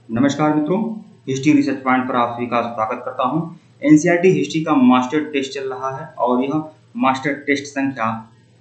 नमस्कार मित्रों, history research point पर आप सभी का स्वागत करता हूं। एनसीईआरटी हिस्ट्री का मास्टर टेस्ट चल रहा है और यह मास्टर टेस्ट संख्या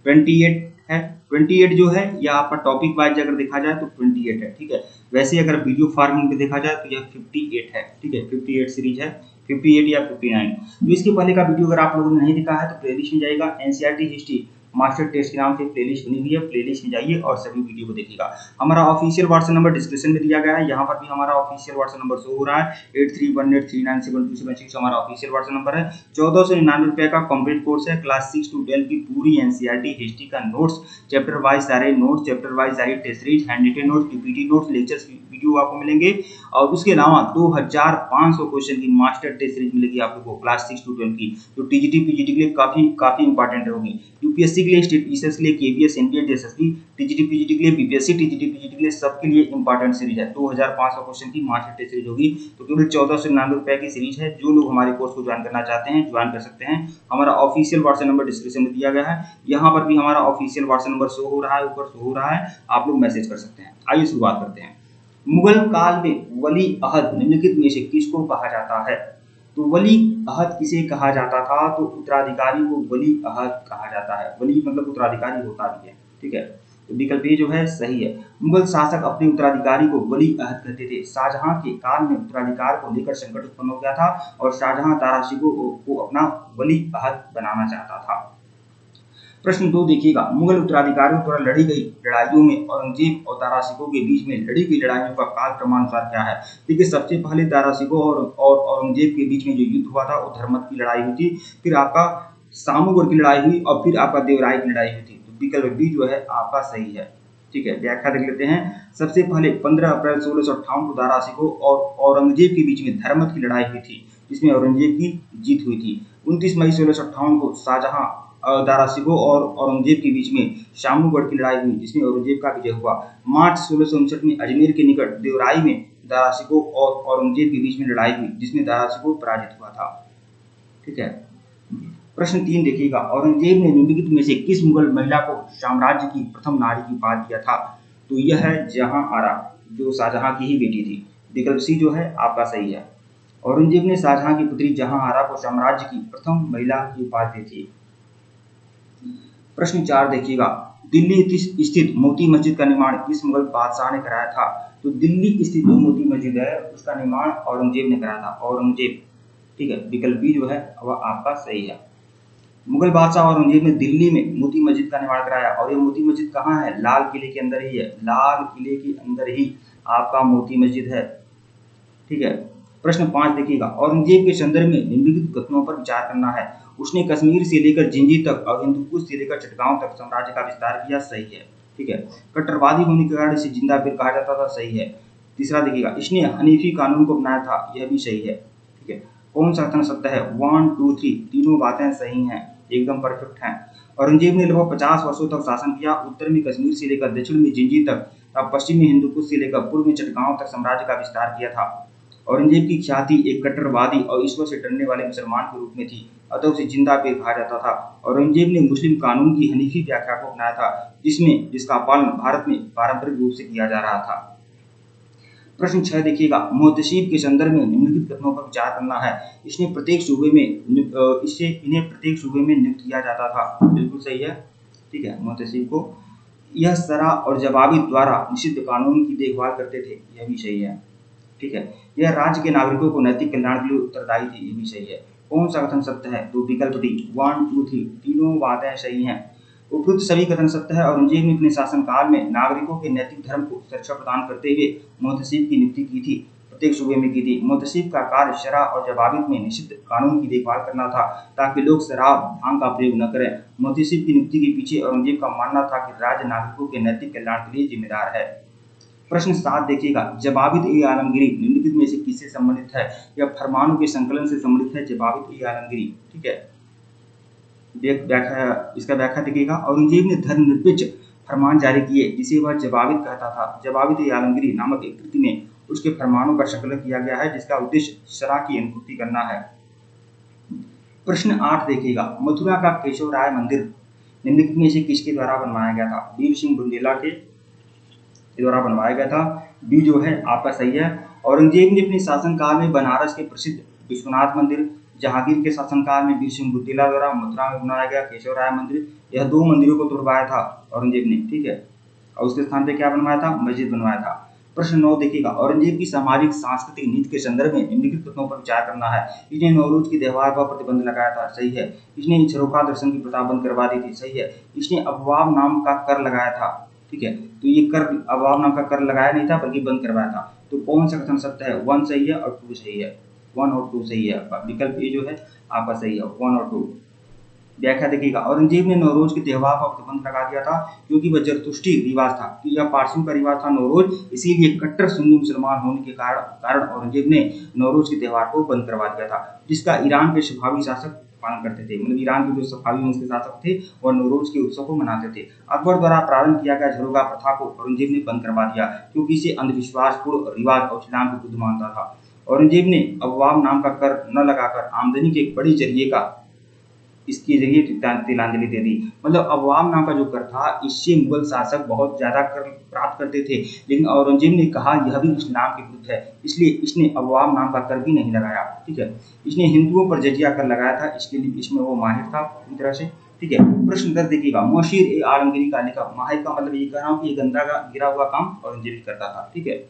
28 है। 28 जो है यह आपका टॉपिक वाइज अगर देखा जाए तो 28 है, ठीक है। वैसे अगर वीडियो फॉर्मेट में देखा जाए तो यह 58 है, ठीक है। 58 सीरीज है, 58 या 59। तो इसके पहले का वीडियो अगर आप लोगों ने नहीं देखा है तो प्लेलिस्ट में जाएगा, एनसीईआरटी हिस्ट्री मास्टर टेस्ट के नाम से प्लेलिस्ट बनी हुई है, प्लेलिस्ट में जाइए और सभी वीडियो को देखिएगा। हमारा ऑफिशियल व्हाट्सएप नंबर डिस्क्रिप्शन में दिया गया है, यहाँ पर भी हमारा ऑफिशियल व्हाट्सएप नंबर शो हो रहा है 8318397276 हमारा ऑफिशियल व्हाट्सएप नंबर है। 1499 रुपए का कंप्लीट कोर्स है, क्लास 6 to 12 की पूरी एनसीईआरटी हिस्ट्री का नोट्स, चैप्टर वाइज सारे नोट्स, चैप्टर वाइज सारी test series, handwritten notes, PPT notes, lectures video आपको मिलेंगे और उसके अलावा 2500 क्वेश्चन की मास्टर टेस्ट सीरीज मिलेगी आप लोगों को क्लास 6 to 12 की, जो टीजीटी पीजीटी के लिए काफी इंपॉर्टेंट होगी। यूपीएससी के लिए, स्टेट पीसीएस के लिए, KVS, NDA, SSB, TGT PGT के लिए, बीपीएससी, टीजीटी पीजीटी के लिए, सबके लिए इंपॉर्टेंट सीरीज है। 2500 क्वेश्चन की मास्टर टेस्ट सीरीज होगी, तो केवल 1499 रुपए की सीरीज है। जो लोग हमारे कोर्स को ज्वाइन करना चाहते हैं ज्वाइन कर सकते हैं। हमारा ऑफिशियल व्हाट्सएप नंबर डिस्क्रिप्शन में दिया गया है, यहाँ पर भी हमारा ऑफिशियल व्हाट्सएप नंबर शो हो रहा है, ऊपर शो हो रहा है, आप लोग मैसेज कर सकते हैं। आइए शुरुआत करते हैं। मुगल काल में वली अहद निम्नलिखित में से किसको कहा जाता है? तो वली अहद किसे कहा जाता था? तो उत्तराधिकारी को वली अहद कहा जाता है। वली मतलब उत्तराधिकारी होता भी है, ठीक है। तो विकल्प ए जो है सही है। मुगल शासक अपने उत्तराधिकारी को वली अहद कहते थे। शाहजहां के काल में उत्तराधिकार को लेकर संकट उत्पन्न हो गया था और शाहजहां दारा शिकोह को अपना वली अहद बनाना चाहता था। प्रश्न 2 देखिएगा, मुगल उत्तराधिकारियों द्वारा लड़ी गई लड़ाइयों में औरंगजेब और दारा शिकोह के बीच में लड़ी गई लड़ाइयों का काल क्रमानुसार क्या है? देखिए, सबसे पहले दारा शिकोह और औरंगजेब के बीच में जो युद्ध हुआ था वो धर्मत की लड़ाई हुई थी, फिर आपका सामूगढ़ की लड़ाई हुई और फिर आपका देवराय की लड़ाई हुई थी। तो विकल्प बी जो है आपका सही है, ठीक है। व्याख्या देख लेते हैं। सबसे पहले 15 अप्रैल 1658 को दारा शिकोह और औरंगजेब के बीच में धर्मत की लड़ाई हुई थी, जिसमें औरंगजेब की जीत हुई थी। 29 मई 1658 को शाहजहां दारा शिकोह और औरंगजेब के बीच में शामूगढ़ की लड़ाई हुई, जिसमें औरंगजेब का विजय हुआ। मार्च 1659 में अजमेर के निकट देवराई में दारा शिकोह और औरंगजेब के बीच में लड़ाई हुई, जिसमें दारा शिकोह पराजित हुआ था, ठीक है। प्रश्न 3 देखिएगा, औरंगजेब ने निम्नलिखित में से किस मुगल महिला को साम्राज्य की प्रथम नारी की उपाधि दिया था? तो यह है जहां आरा, जो शाहजहां की ही बेटी थी। विकल्प सी जो है आपका सही है। औरंगजेब ने शाहजहां की पुत्री जहां आरा को साम्राज्य की प्रथम महिला की उपाधि दी थी। प्रश्न 4 देखिएगा, दिल्ली स्थित मोती मस्जिद का निर्माण किस मुगल बादशाह ने कराया था? तो दिल्ली स्थित जो मोती मस्जिद है उसका निर्माण औरंगजेब ने कराया था, औरंगजेब, ठीक है। विकल्प बी जो है वह आपका सही है। मुगल बादशाह औरंगजेब ने दिल्ली में मोती मस्जिद का निर्माण कराया और ये मोती मस्जिद कहाँ है? लाल किले के अंदर ही है, लाल किले के अंदर ही आपका मोती मस्जिद है, ठीक है। प्रश्न 5 देखिएगा, औरंगजेब के संदर्भ में निम्नलिखित कथनों पर विचार करना है। उसने कश्मीर से लेकर जिंजी तक और हिंदुकुश से लेकर चटगांव तक साम्राज्य का विस्तार किया, सही है, ठीक है। कट्टरवादी होने के कारण इसे जिंदा पीर कहा जाता था, सही है। तीसरा देखिएगा, इसने हनीफी कानून को अपनाया था, यह भी सही है, ठीक है। कौन सा कथन सत्य है? 1 2 3 तीनों बातें सही हैं, एकदम परफेक्ट हैं। औरंगजेब ने लगभग 50 वर्षों तक शासन किया। उत्तर में कश्मीर से लेकर दक्षिण में जिंजी तक, पश्चिम में हिंदुकुश से लेकर पूर्व में चटगांव तक साम्राज्य का विस्तार किया था। औरंगजेब की ख्याति एक कट्टरवादी और ईश्वर से डरने वाले मुसलमान के रूप में थी, अतः उसे जिंदा पीर कहा जाता था। औरंगजेब ने मुस्लिम कानून की हनीफी व्याख्या को अपनाया था, जिसका पालन भारत में पारंपरिक रूप से किया जा रहा था। प्रश्न 6 देखिएगा, मुहतसिब के संदर्भ में निम्नलिखित कथनों पर विचार करना है। इन्हें प्रत्येक सूबे में नियुक्त किया जाता था, बिल्कुल सही है, ठीक है। मुहतसिब को यह सरा और जवाबी द्वारा निषिद्ध कानून की देखभाल करते थे, यह भी सही है, ठीक है। यह राज्य के नागरिकों को नैतिक कल्याण के लिए उत्तरदायी थी, ये भी सही है। कौन सा कथन सत्य है? तो विकल्प डी 1 2 3 तीनों बातें सही हैं। उपयुक्त सभी कथन सत्य है। औरंगजेब ने अपने शासनकाल में नागरिकों के नैतिक धर्म को सुरक्षा प्रदान करते हुए मुहतसिब की नियुक्ति की थी, प्रत्येक सूबे में की थी। मुहतसिब का कार्य शरा और जवाबित में निषिद्ध कानून की देखभाल करना था, ताकि लोग शराब भांग का प्रयोग न करें। मुहतसिब की नियुक्ति के पीछे औरंगजेब का मानना था कि राज्य नागरिकों के नैतिक कल्याण के लिए जिम्मेदार है। प्रश्न 7 देखिएगा, जवाबित ए आलमगीरी निम्नलिखित में से किससे संबंधित है? यह फरमानों के संकलन से संबंधित है, जवाबित ए आलमगीरी, ठीक है। इसका व्याख्या देखिएगा, औरंगजेब ने धर्मनिरपेक्ष फरमान जारी किए, जिसे वह जवाबित कहता था। जवाबित ए आलमगीरी नामक एक कृति में उसके फरमानों का संकलन किया गया है, जिसका उद्देश्य शरा की अनुपूर्ति करना है। प्रश्न 8 देखिएगा, मथुरा का केशव राय मंदिर निम्नलिखित में से किसके द्वारा बनवाया गया था? वीर सिंह बुंदेला के द्वारा बनवाया गया था। बी जो है आपका सही है। औरंगजेब ने अपने शासनकाल में बनारस के प्रसिद्ध विश्वनाथ मंदिर, जहांगीर के शासनकाल में वीर सिंह बुद्धिला द्वारा मथुरा में बनाया गया केशव राय मंदिर, यह 2 मंदिरों को तुड़वाया था औरंगजेब ने, ठीक है, और उसके स्थान पे क्या बनवाया था, मस्जिद बनवाया था। प्रश्न 9 देखिएगा, औरंगजेब की सामाजिक सांस्कृतिक नीति के संदर्भ में निम्नलिखित तथ्यों पर विचार करना है। इसने नौरोज के त्योहार पर प्रतिबंध लगाया था, सही है। इसने झरोखा दर्शन की प्रथा बंद करवा दी थी, सही है। इसने अबवाब नाम का कर लगाया था, ठीक है, तो ये कर अबवाब नाम का कर लगाया नहीं था बल्कि बंद करवाया था। तो कौन सा कथन सत्य है, 1 सही है और 2 सही है, 1 और 2 सही है आपका, विकल्प ए जो है आपका सही है, 1 और 2। व्याख्या देखिएगा, औरंगजेब ने नौरोज के त्योहार पर प्रतिबंध लगा दिया था क्योंकि वह जरतुष्टी रिवाज था, कि यह पारसियों का रिवाज था नौरोज, इसीलिए कट्टर सुन्नी मुसलमान होने के कारण औरंगजेब ने नौरोज के त्योहार को बंद करवा दिया था, जिसका ईरान के सफावी शासक पालन करते थे। मतलब ईरान के जो सफावी वंश के शासक थे वह नौरोज के उत्सव को मनाते थे। अकबर द्वारा प्रारंभ किया गया झरोखा प्रथा को औरंगजेब ने बंद करवा दिया क्योंकि इसे अंधविश्वासपूर्ण रिवाज और इस्लाम के विरुद्ध मानता था। औरंगजेब ने अबवाब नाम का कर न लगाकर आमदनी के एक बड़ी जरिए का इसके जरिए तिलांजलि दे दी। मतलब अवाम नाम का जो कर था, इससे मुगल शासक बहुत ज्यादा कर प्राप्त करते थे, लेकिन औरंगजेब ने कहा यह भी इस्लाम के विरुद्ध है, इसलिए इसने अवाम नाम का कर भी नहीं लगाया, ठीक है। इसने हिंदुओं पर जजिया कर लगाया था, इसके लिए इसमें वो माहिर था पूरी तरह से, ठीक है। प्रश्न 10 देखिएगा, मोशीर ए आलमगीरी का लेखक, माहिर का मतलब ये कह रहा हूँ कि ये गंदा का गिरा हुआ काम औरंगजेब करता था, ठीक है।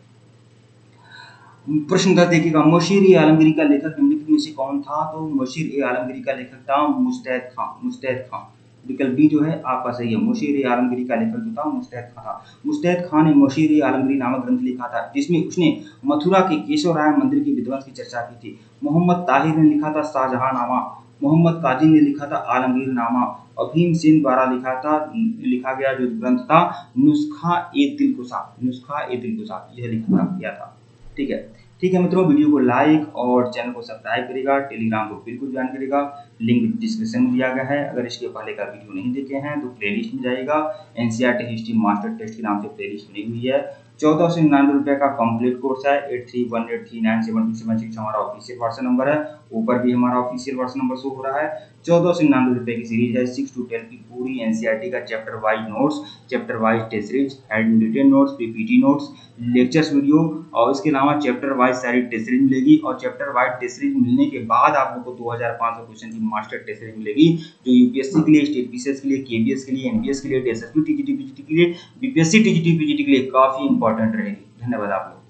प्रश्न 10 देखिएगा, मोशीर ए आलमगीरी का लेखक निम्नलिखित में से कौन था। तो मोशीर ए आलमगीरी का लेखक था मुस्तैद खान, मुस्तैद खान, विकल्प बी जो है आपका सही है। मोशीर ए आलमगीरी का लेखक जो था मुस्तैद खान था। मुस्तैद खान ने मोशीर ए आलमगीरी नामक ग्रंथ लिखा था, जिसमें उसने मथुरा के केशव राय मंदिर के विध्वंस की चर्चा की थी। मोहम्मद ताहिर ने लिखा था शाहजहांनामा, मोहम्मद काजी ने लिखा था आलमगीर नामा, अफीम सेन द्वारा लिखा गया जो ग्रंथ था नुस्खा ए दिलकुशा, नुस्खा ए दिलकुशा, यह लिखा गया था, ठीक है। ठीक है मित्रों, वीडियो को लाइक और चैनल को सब्सक्राइब करेगा, टेलीग्राम को बिल्कुल ज्वाइन करेगा, लिंक डिस्क्रिप्शन में दिया गया है। अगर इसके पहले का वीडियो नहीं देखे हैं तो प्लेलिस्ट में जाइएगा, एनसीईआरटी हिस्ट्री मास्टर टेस्ट के नाम से प्लेलिस्ट बनी हुई है। 1499 रुपये का कंप्लीट कोर्स है। 8318397276 हमारा ऑफिशियल व्हाट्सएप नंबर है, ऊपर भी हमारा ऑफिशियल व्हाट्सएप नंबर शो हो रहा है। 1499 रुपये की सीरीज है, 6 to 12 की पूरी एनसीईआरटी का chapter wise notes, chapter wise test series, handwritten notes, PPT notes, lectures video, और इसके अलावा चैप्टर वाइज सारी टेस्ट सीरीज मिलेगी। और चैप्टर वाइज टेस्ट सीरीज मिलने के बाद आप लोग को 2500 क्वेश्चन की मास्टर टेस्ट सीरीज मिलेगी, जो यूपीएससी के लिए, स्टेट पीसीएस के लिए, केबीएस के लिए, एमबीएस के लिए, एसएसबी टीजीटी पीजीटी के लिए, बीपीएससी टीजीटी पीजीटी के लिए काफी इंपॉर्टेंट रहेगी। धन्यवाद आप लोग।